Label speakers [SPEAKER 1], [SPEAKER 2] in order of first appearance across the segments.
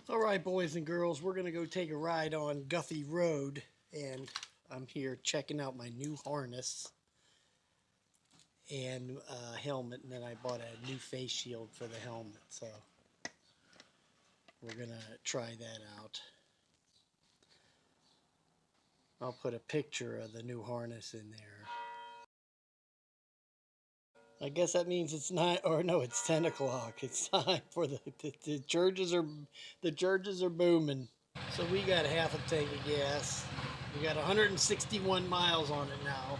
[SPEAKER 1] All right, boys and girls, we're going to go take a ride on Guffey Road, and I'm here checking out my new harness and helmet, and then I bought a new face shield for the helmet, so we're going to try that out. I'll put a picture of the new harness in there. I guess that means it's 9, or no, it's 10 o'clock. It's time for the churches are booming. So we got half a tank of gas. We got 161 miles on it now.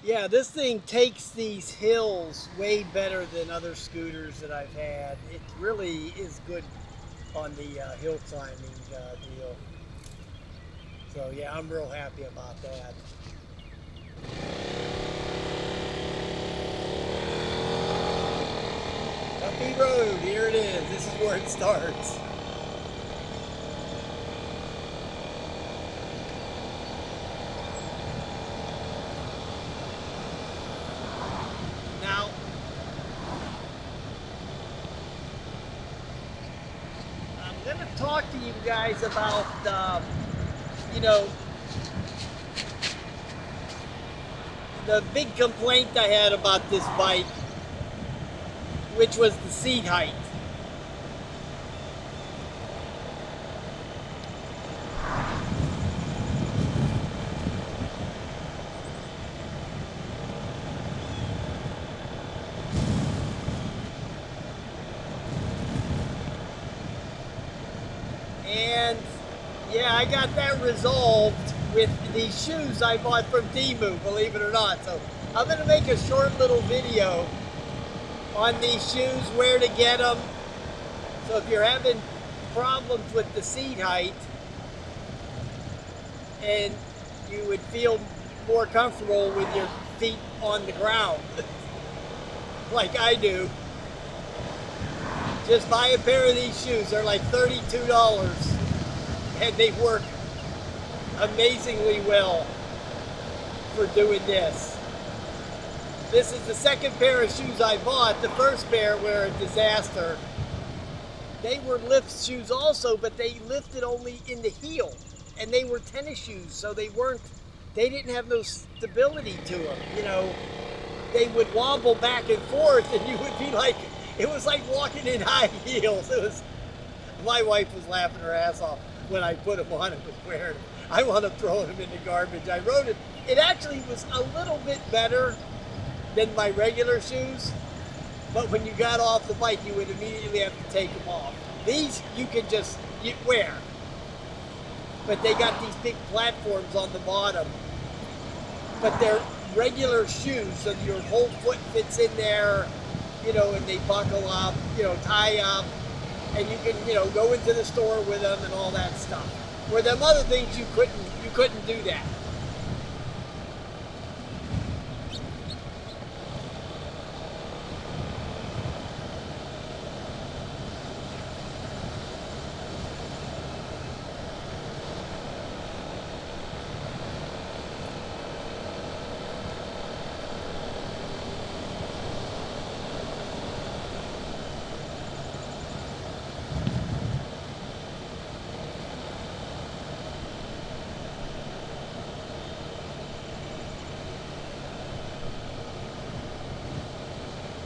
[SPEAKER 1] Yeah, this thing takes these hills way better than other scooters that I've had. It really is good on the hill climbing deal. So yeah, I'm real happy about that. Guffey Road, here it is. This is where it starts. Now, I'm going to talk to you guys about, the big complaint I had about this bike, which was the seat height. And yeah, I got that resolved with these shoes I bought from Temu, believe it or not. So I'm going to make a short little video on these shoes, where to get them. So if you're having problems with the seat height and you would feel more comfortable with your feet on the ground, like I do, just buy a pair of these shoes. They're like $32 and they work amazingly well for doing this. This is the second pair of shoes I bought. The first pair were a disaster. They were lift shoes also, but they lifted only in the heel, and they were tennis shoes, so they didn't have no stability to them. You know, they would wobble back and forth, and you would be like, it was like walking in high heels. My wife was laughing her ass off when I put them on and was wearing them. I wound up throwing them in the garbage. I rode it. It actually was a little bit better than my regular shoes, but when you got off the bike, you would immediately have to take them off. These you can just wear, but they got these big platforms on the bottom, but regular shoes, so your whole foot fits in there, you know, and they buckle up, you know, tie up, and you can, you know, go into the store with them and all that stuff. Where them other things you couldn't do that.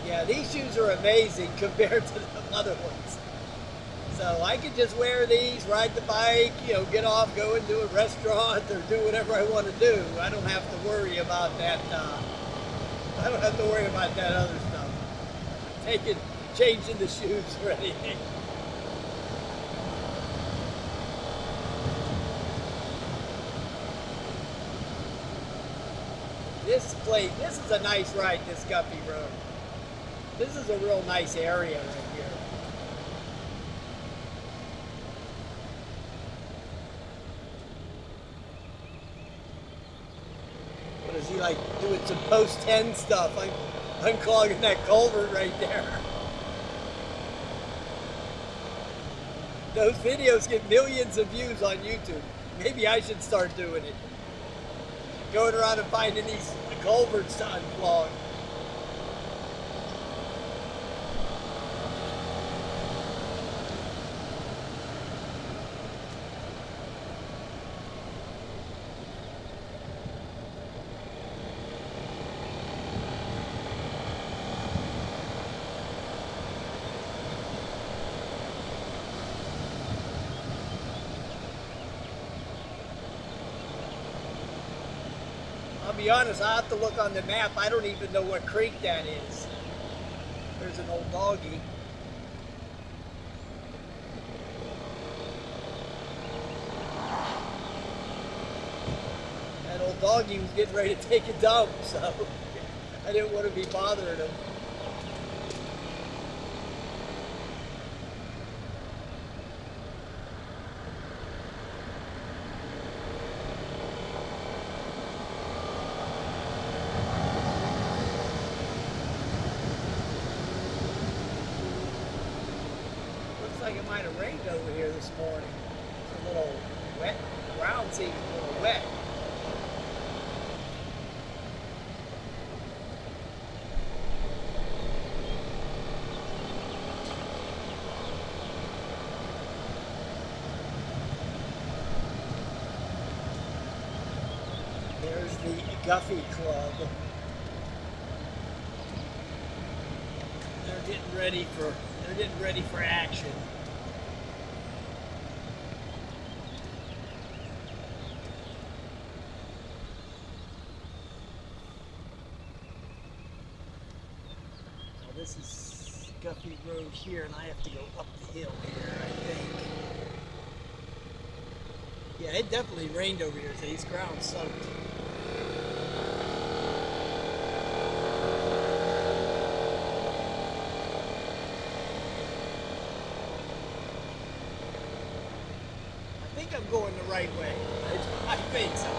[SPEAKER 1] Yeah, these shoes are amazing compared to the other ones. So I could just wear these, ride the bike, you know, get off, go into a restaurant, or do whatever I want to do. I don't have to worry about that. I don't have to worry about that other stuff. Changing the shoes or anything. This is a nice ride, this Guffey Road. This is a real nice area right here. What is he like doing some post 10 stuff? I'm clogging that culvert right there. Those videos get millions of views on YouTube. Maybe I should start doing it. Going around and finding these culverts to unclog. I'll be honest, I have to look on the map. I don't even know what creek that is. There's an old doggy. That old doggy was getting ready to take a dump, so I didn't want to be bothering him. Like it might have rained over here this morning. It's a little wet. The ground seems a little wet. There's the Guffey Club. They're getting ready for action. This is Guffey Road here, and I have to go up the hill here, I think. Yeah, it definitely rained over here, so these ground's soaked. I think I'm going the right way. I think so.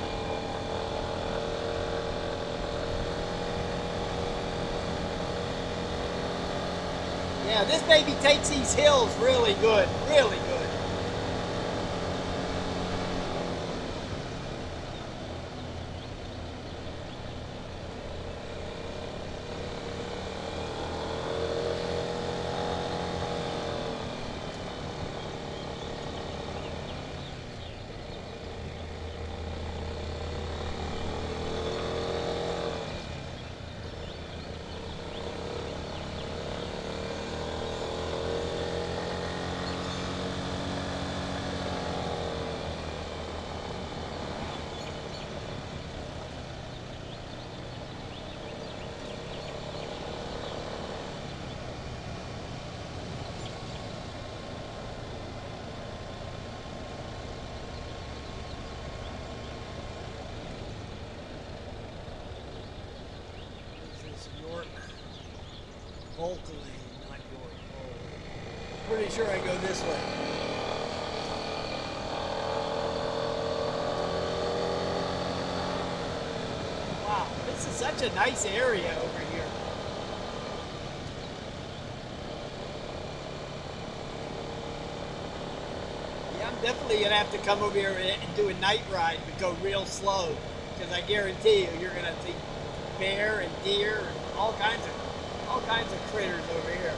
[SPEAKER 1] Yeah, this baby takes these hills really good, really good. Vocally, not going forward. Pretty sure I go this way. Wow, this is such a nice area over here. Yeah, I'm definitely gonna have to come over here and do a night ride, but go real slow, because I guarantee you, you're gonna see bear and deer and all kinds of critters over here.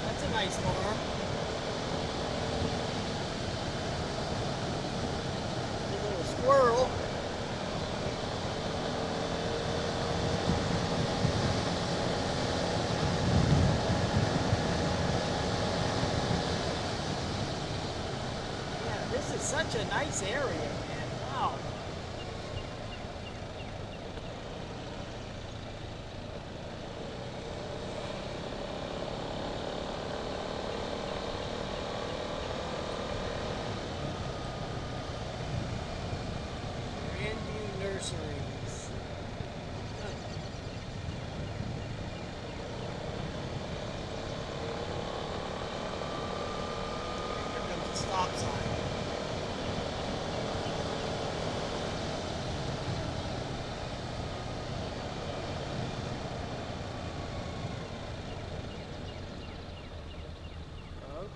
[SPEAKER 1] That's a nice farm. A little squirrel. Yeah, this is such a nice area, man. Wow. Nurseries. Here comes the stop sign.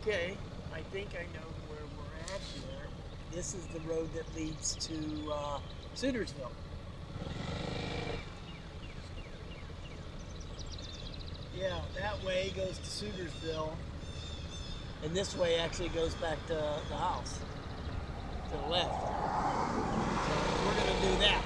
[SPEAKER 1] Okay, I think I know where we're at here. This is the road that leads to Soonersville. Yeah, that way goes to Soonersville, and this way actually goes back to the house, to the left. So we're gonna do that.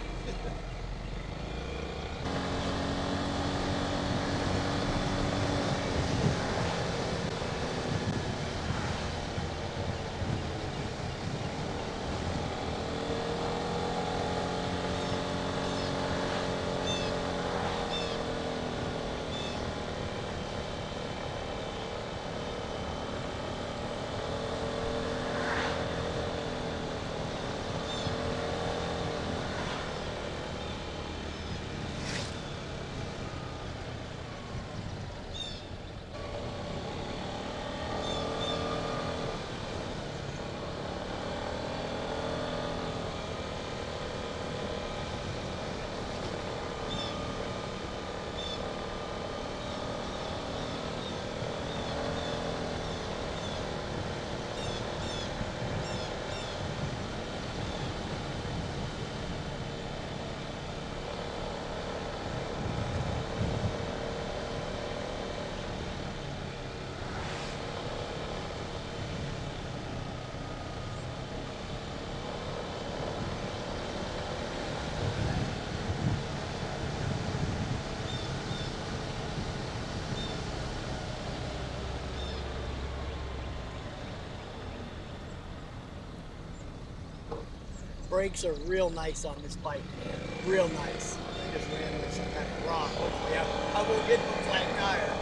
[SPEAKER 1] Brakes are real nice on this bike, man. Real nice. I just ran over some kind of rock. Hopefully I won't get the flat tire.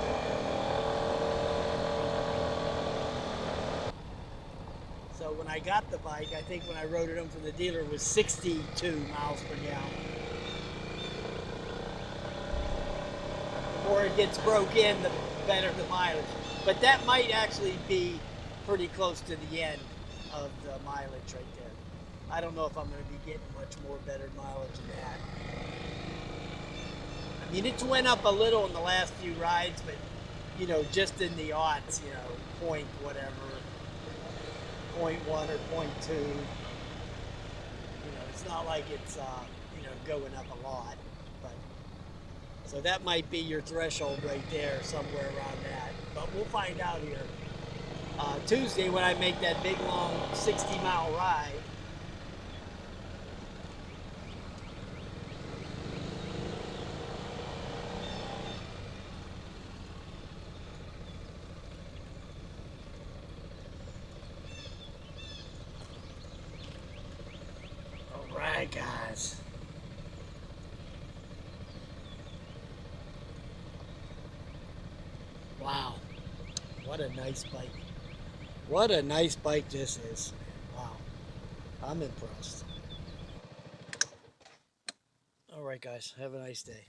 [SPEAKER 1] So when I got the bike, I think when I rode it home from the dealer, it was 62 miles per gallon. The more it gets broke in, the better the mileage. But that might actually be pretty close to the end of the mileage right there. I don't know if I'm going to be getting much more better mileage than that. I mean, it's went up a little in the last few rides, but you know, just in the odds, you know, point whatever, 0.1 or 0.2. You know, it's not like it's you know, going up a lot. But so that might be your threshold right there, somewhere around that. But we'll find out here. Tuesday when I make that big long 60-mile ride. All right, guys. Wow, what a nice bike. What a nice bike this is. Wow, I'm impressed. All right, guys, have a nice day.